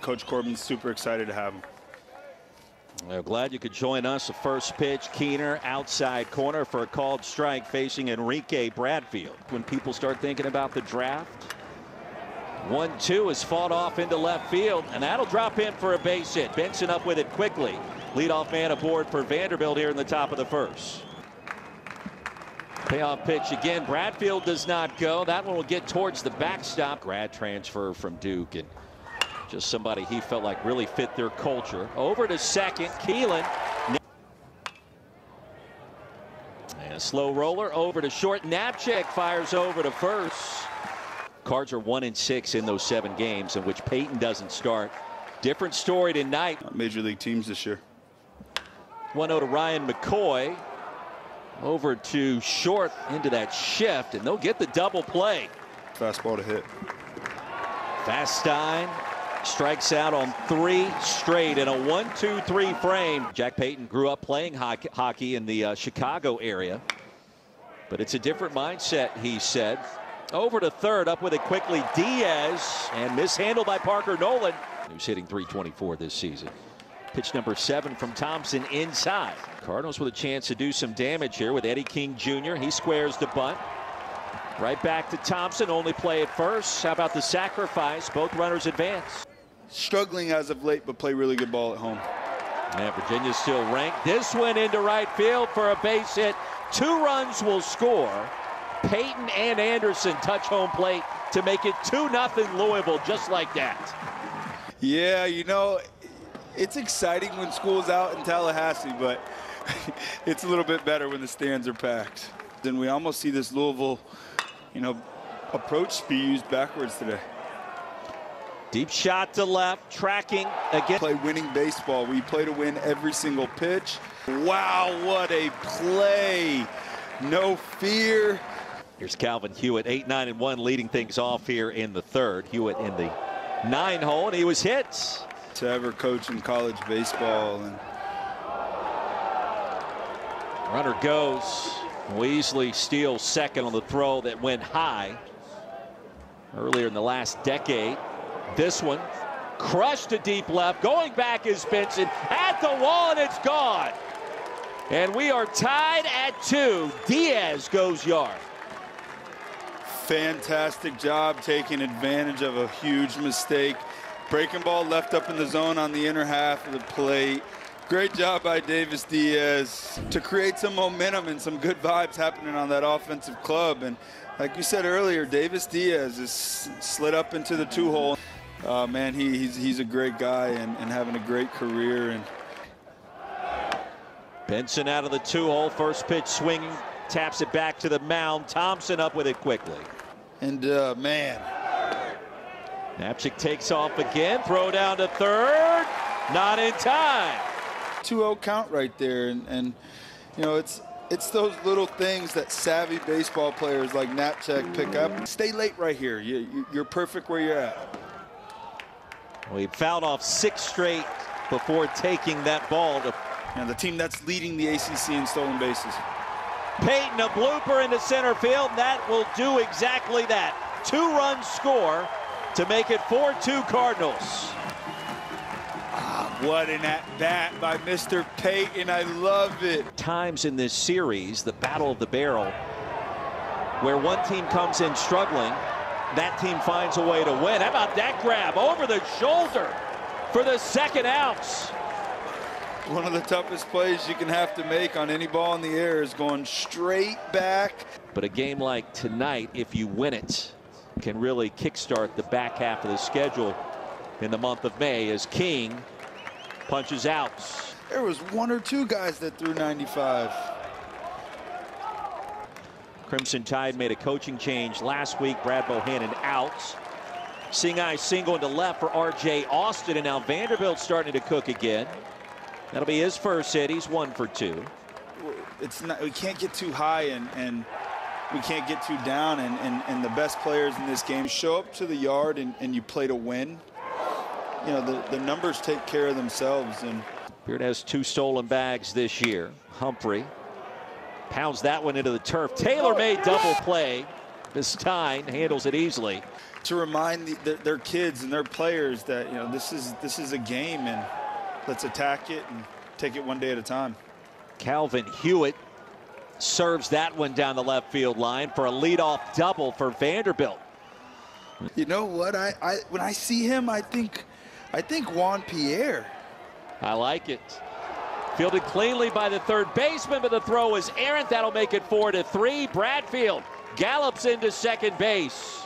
Coach Corbin's super excited to have him. Well, glad you could join us. The first pitch, Keener, outside corner for a called strike facing Enrique Bradfield. When people start thinking about the draft, 1-2 is fought off into left field, and that'll drop in for a base hit. Benson up with it quickly. Leadoff man aboard for Vanderbilt here in the top of the first. Payoff pitch again. Bradfield does not go. That one will get towards the backstop. Grad transfer from Duke, and just somebody he felt like really fit their culture. Over to second, Keelan. And a slow roller over to short. Knapczyk fires over to first. Cards are 1-6 in those 7 games in which Peyton doesn't start. Different story tonight. Major league teams this year. 1-0 to Ryan McCoy. Over to short into that shift, and they'll get the double play. Fastball to hit. Faststein strikes out on 3 straight in a 1-2-3 frame. Jack Payton grew up playing hockey in the Chicago area, but it's a different mindset, he said. Over to third, up with it quickly, Diaz, and mishandled by Parker Nolan, who's hitting .324 this season. Pitch number 7 from Thompson inside. Cardinals with a chance to do some damage here with Eddie King Jr. He squares the bunt. Right back to Thompson, only play at first. How about the sacrifice? Both runners advance. Struggling as of late, but play really good ball at home. And Virginia's still ranked. This went into right field for a base hit. 2 runs will score. Peyton and Anderson touch home plate to make it 2-0 Louisville, just like that. Yeah, you know, it's exciting when school's out in Tallahassee, but it's a little bit better when the stands are packed. Then we almost see this Louisville, approach be used backwards today. Deep shot to left, tracking again. Play winning baseball. We play to win every single pitch. Wow, what a play. No fear. Here's Calvin Hewitt, 8-9-1, leading things off here in the third. Hewitt in the 9 hole, and he was hit. To ever coach in college baseball. And runner goes. Weasley steals second on the throw that went high earlier in the last decade. This one crushed to deep left. Going back is Benson at the wall, and it's gone. And we are tied at 2. Diaz goes yard. Fantastic job taking advantage of a huge mistake. Breaking ball left up in the zone on the inner half of the plate. Great job by Davis Diaz to create some momentum and some good vibes happening on that offensive club. And like you said earlier, Davis Diaz is slid up into the 2 hole. Man, he's a great guy and having a great career. And Benson out of the 2 hole, first pitch swinging, taps it back to the mound. Thompson up with it quickly. And man. Knapczyk takes off again, throw down to third, not in time. 2-0 count right there, and it's those little things that savvy baseball players like Knapczyk pick up. Stay late right here. You're perfect where you're at. Well, he fouled off 6 straight before taking that ball to the team that's leading the ACC in stolen bases. Peyton, a blooper into center field. That will do exactly that. 2-run score to make it 4-2 Cardinals. What an at-bat by Mr. Peyton. I love it. Times in this series, the battle of the barrel, where one team comes in struggling, that team finds a way to win. How about that grab over the shoulder for the 2nd out? One of the toughest plays you can have to make on any ball in the air is going straight back. But a game like tonight, if you win it, can really kickstart the back half of the schedule in the month of May as King punches out. There was 1 or 2 guys that threw 95. Crimson Tide made a coaching change last week. Brad Bohannon out. Singai single into left for R.J. Austin, and now Vanderbilt starting to cook again. That'll be his first hit. He's 1 for 2. It's not. We can't get too high and we can't get too down. And the best players in this game show up to the yard and you play to win. The numbers take care of themselves. And Beard has 2 stolen bags this year. Humphrey pounds that one into the turf. Taylor made double play. Stein handles it easily. To remind their kids and their players that, you know, this is a game, and let's attack it and take it one day at a time. Calvin Hewitt serves that one down the left field line for a leadoff double for Vanderbilt. You know what? When I see him, I think Juan Pierre. I like it. Fielded cleanly by the third baseman, but the throw is errant. That'll make it 4-3. Bradfield gallops into second base.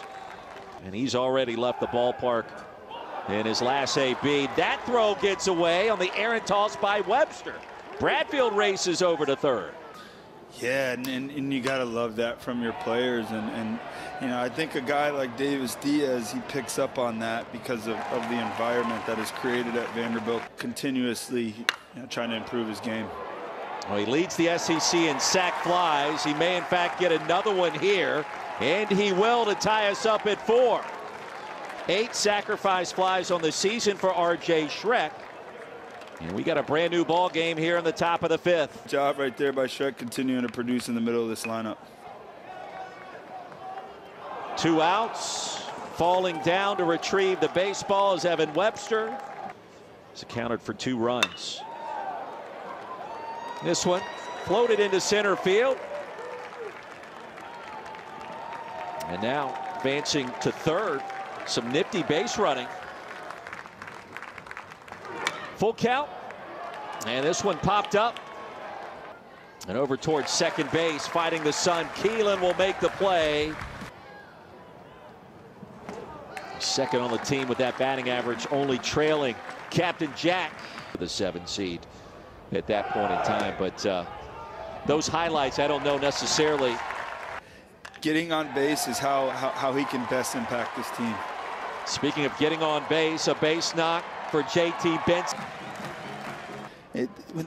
And he's already left the ballpark in his last AB. That throw gets away on the errant toss by Webster. Bradfield races over to third. Yeah, and you gotta love that from your players, and you know, I think a guy like Davis Diaz, he picks up on that because of the environment that is created at Vanderbilt, continuously, you know, trying to improve his game. Well, he leads the SEC in sac flies. He may in fact get another one here, and he will, to tie us up at 4. 8 sacrifice flies on the season for R.J. Schreck. And we got a brand new ball game here in the top of the 5th. Job right there by Schreck, continuing to produce in the middle of this lineup. 2 outs. Falling down to retrieve the baseball is Evan Webster. He's accounted for 2 runs. This one floated into center field. And now advancing to third. Some nifty base running. Full count. And this one popped up. And over towards second base, fighting the sun. Keelan will make the play. Second on the team with that batting average, only trailing Captain Jack, the 7 seed at that point in time. But those highlights, I don't know necessarily. Getting on base is how he can best impact this team. Speaking of getting on base, a base knock for JT Benson.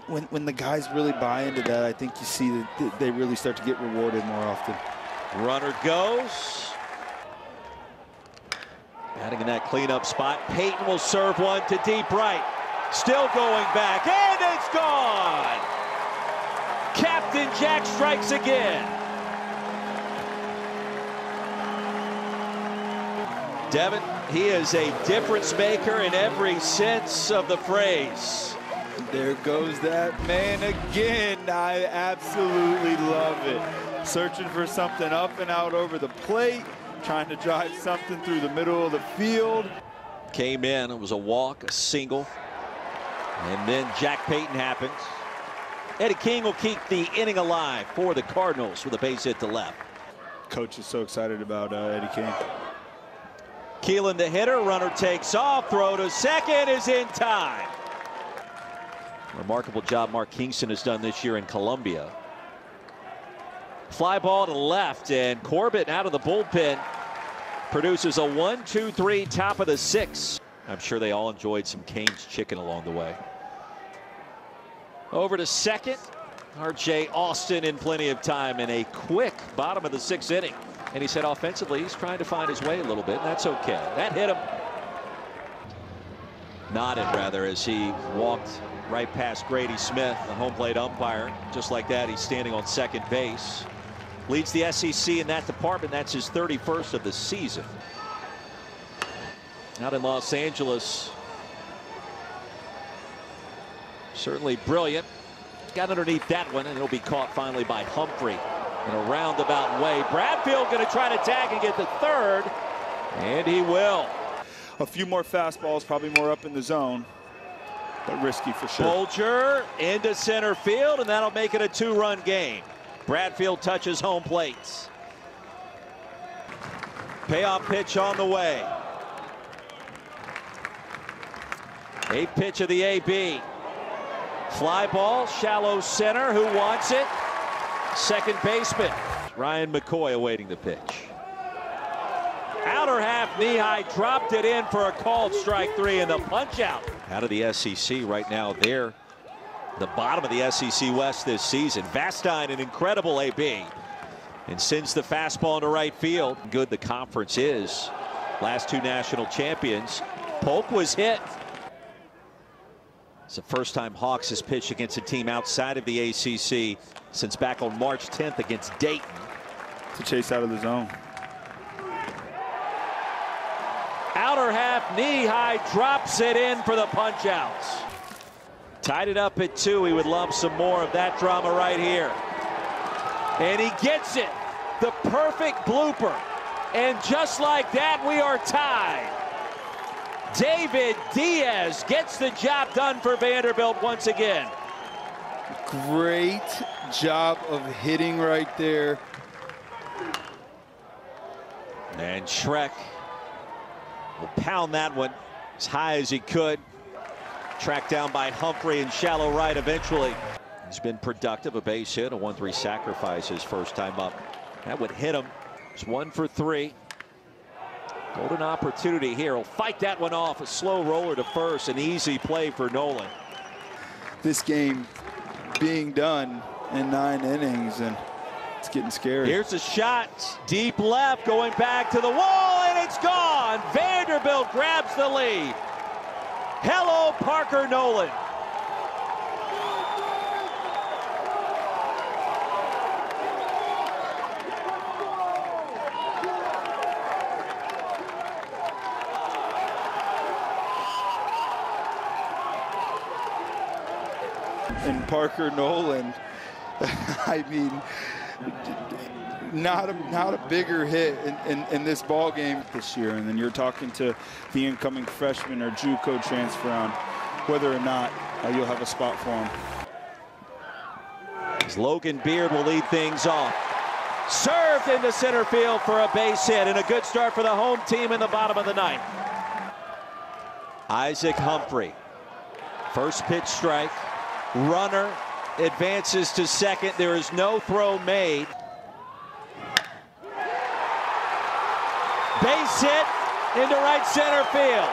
When the guys really buy into that, I think you see that they really start to get rewarded more often. Runner goes. Batting in that cleanup spot. Peyton will serve one to deep right. Still going back, and it's gone. Captain Jack strikes again. Devin, he is a difference maker in every sense of the phrase. There goes that man again. I absolutely love it. Searching for something up and out over the plate, trying to drive something through the middle of the field. Came in, it was a walk, a single. And then Jack Payton happens. Eddie King will keep the inning alive for the Cardinals with a base hit to left. Coach is so excited about Eddie King. Keelan the hitter, runner takes off, throw to second is in time. Remarkable job Mark Kingston has done this year in Columbia. Fly ball to left, and Corbett out of the bullpen produces a 1-2-3 top of the 6th. I'm sure they all enjoyed some Cane's chicken along the way. Over to second. R.J. Austin in plenty of time in a quick bottom of the 6th inning. And he said offensively he's trying to find his way a little bit, and that's okay. That hit him. Nodded rather as he walked right past Grady Smith, the home plate umpire. Just like that, he's standing on second base. Leads the SEC in that department. That's his 31st of the season. Out in Los Angeles. Certainly brilliant. Got underneath that one, and it'll be caught finally by Humphrey in a roundabout way. Bradfield going to try to tag and get the third, and he will. A few more fastballs, probably more up in the zone, but risky for sure. Bolger into center field, and that'll make it a 2-run game. Bradfield touches home plates. Payoff pitch on the way. A pitch of the AB. Fly ball, shallow center. Who wants it? Second baseman Ryan McCoy awaiting the pitch. Outer half knee high, dropped it in for a called strike 3 in the punch out. Out of the SEC right now, they're the bottom of the SEC West this season. Vastine, an incredible AB, and sends the fastball into right field. Good the conference is. Last 2 national champions. Polk was hit. It's the first time Hawks has pitched against a team outside of the ACC since back on March 10th against Dayton. To chase out of the zone. Outer half, knee-high, drops it in for the punch-outs. Tied it up at 2. He would love some more of that drama right here. And he gets it. The perfect blooper. And just like that, we are tied. David Diaz gets the job done for Vanderbilt once again. Great job of hitting right there. And Schreck will pound that one as high as he could. Tracked down by Humphrey in shallow right eventually. He's been productive, a base hit, a 1-3 sacrifice his first time up. That would hit him. It's 1 for 3. Golden opportunity here. He'll fight that one off. A slow roller to first. An easy play for Nolan. This game being done in 9 innings, and it's getting scary. Here's a shot. Deep left, going back to the wall, and it's gone. Vanderbilt grabs the lead. Hello, Parker Nolan. And Parker Nolan, I mean, not a bigger hit in this ball game this year. And then you're talking to the incoming freshman or JUCO transfer on whether or not you'll have a spot for him. As Logan Beard will lead things off. Served into center field for a base hit, and a good start for the home team in the bottom of the ninth. Isaac Humphrey. First pitch strike. Runner advances to second. There is no throw made. Base hit into right center field.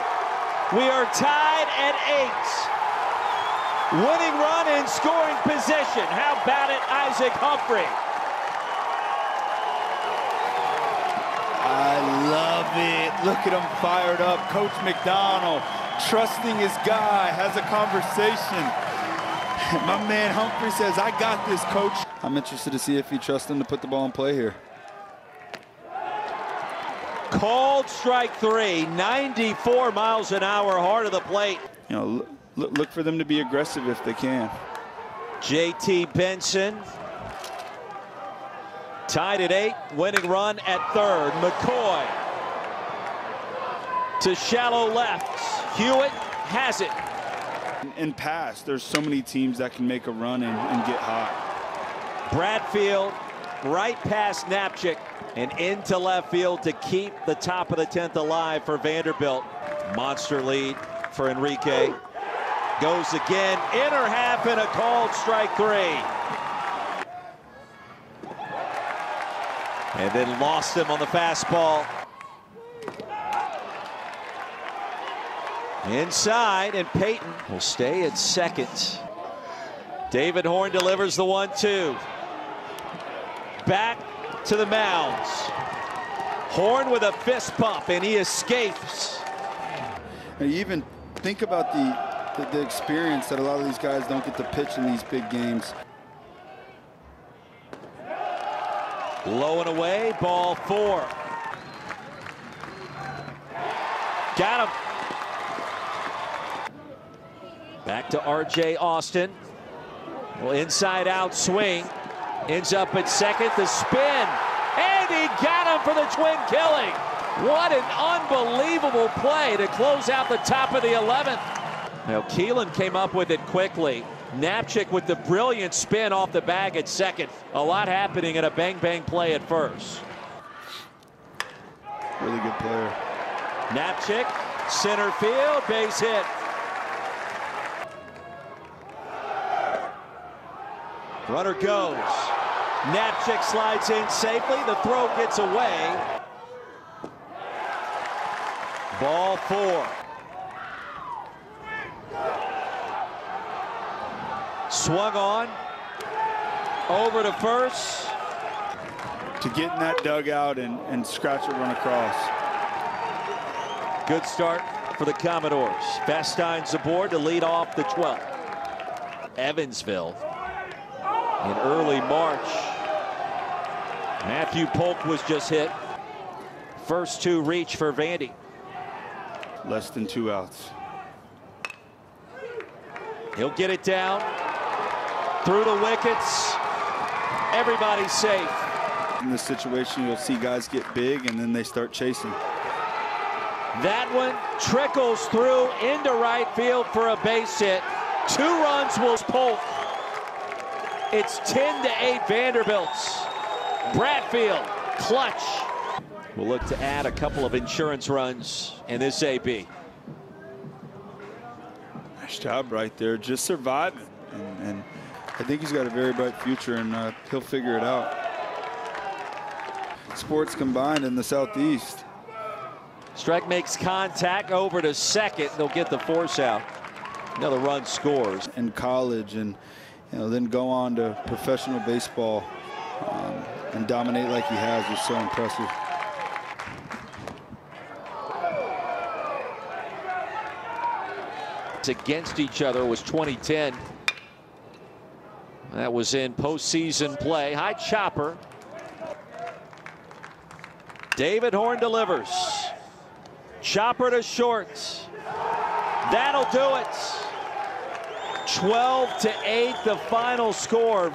We are tied at 8. Winning run in scoring position. How about it, Isaac Humphrey? I love it. Look at him fired up. Coach McDonald trusting his guy, has a conversation. My man Humphrey says, I got this, coach. I'm interested to see if he trusts him to put the ball in play here. Called strike 3, 94 miles an hour, hard of the plate. You know, look for them to be aggressive if they can. JT Benson. Tied at 8, winning run at third. McCoy to shallow left. Hewitt has it. In past, there's so many teams that can make a run and get hot. Bradfield right past Knapczyk and into left field to keep the top of the 10th alive for Vanderbilt. Monster lead for Enrique. Goes again, inner half, and a called strike 3. And then lost him on the fastball. Inside, and Payton will stay at second. David Horn delivers the 1-2. Back to the mounds. Horn with a fist pump, and he escapes. And you even think about the experience that a lot of these guys don't get to pitch in these big games. Low and away, ball 4. Got him. Back to R.J. Austin. Well, inside out swing. Ends up at second. The spin. And he got him for the twin killing. What an unbelievable play to close out the top of the 11th. Now, Keelan came up with it quickly. Knapczyk with the brilliant spin off the bag at second. A lot happening in a bang-bang play at first. Really good player. Knapczyk, center field, base hit. Runner goes. Knapczyk slides in safely. The throw gets away. Ball 4. Swung on. Over to first. To get in that dugout and scratch a run across. Good start for the Commodores. Fastein's aboard to lead off the 12th. Evansville. In early March, Matthew Polk was just hit. First 2 reach for Vandy. Less than 2 outs. He'll get it down through the wickets. Everybody's safe. In this situation, you'll see guys get big and then they start chasing. That one trickles through into right field for a base hit. 2 runs will Polk. It's 10-8 Vanderbilt's. Bradfield, clutch. We'll look to add a couple of insurance runs in this AB. Nice job right there, just surviving. And I think he's got a very bright future, and he'll figure it out. Sports combined in the Southeast. Strike makes contact over to second. They'll get the force out. Another run scores. In college, and then go on to professional baseball and dominate like he has is so impressive. Against each other was 2010. That was in postseason play. High chopper. David Horn delivers. Chopper to short. That'll do it. 12-8 the final score.